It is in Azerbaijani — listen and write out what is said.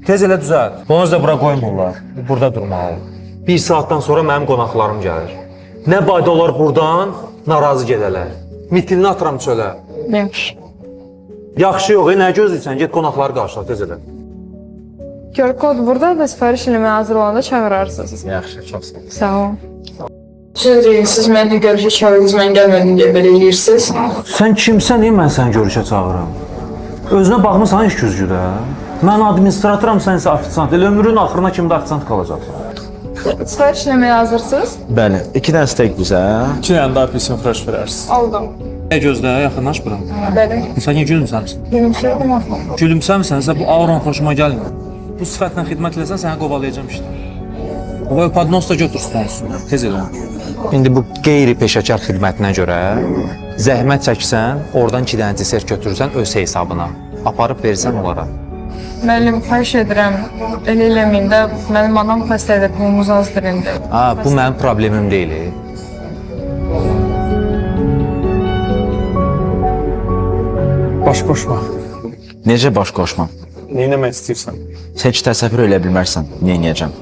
Tez elə düzəlt. Bunu da bura qoymurlar. Burada durmalı. Bir saatdan sonra mənim qonaqlarım gəlir. Nə bayda olar buradan, narazı gedələr. Mitilini atıram çölə. Yaxşı. Yaxşı yox, nə gözləyirsən? Get qonaqları qarşıla, tez elə. QR kod burada və sifariş eləməyə hazır olanda çağırarsınız. Yaxşı, çox sağ ol. Sağ olun. Söz siz məni görüşə çağırdınız, mən gəlmədim deyə belə eləyirsiniz. Sən kimsən, niyə mən səni görüşə çağırıram? Özünə baxmısan iş güzgüdə. Mən administratoram, sən isə ofisant. Elə ömrün axırına kimi də ofisant qalacaqsan. Sifariş eləməyə hazırsınız? Bəli, 2 dənə steak bizə. 2 dənə də apelsin fresh verərsiniz. Aldım. Nə gözlə, yaxınlaş bura. Bəli. Sən niyə gülümsəmsən? Gülümsüyordum axı. Gülümsəmsənsə bu auran xoşuma gəlmir. Bu sifətlə xidmət eləsən səni qovalayacağam işdən. O podnos da götür stolsun. Tez elə. İndi bu qeyri-peşəkar xidmətinə görə zəhmət çəksən, oradan 2 dənə deser götürürsən öz hesabına. Aparıb versən onlara. Müəllim, xahiş edirəm. Elə eləməyin də, mənim anam xəstədir, pulumuz azdır indi. Bu mənim problemim deyil. Baş qoşma. Necə baş qoşmam? Nə etmək istəyirsən? Heç təsəvvür elə bilmərsən, nə edəcəm.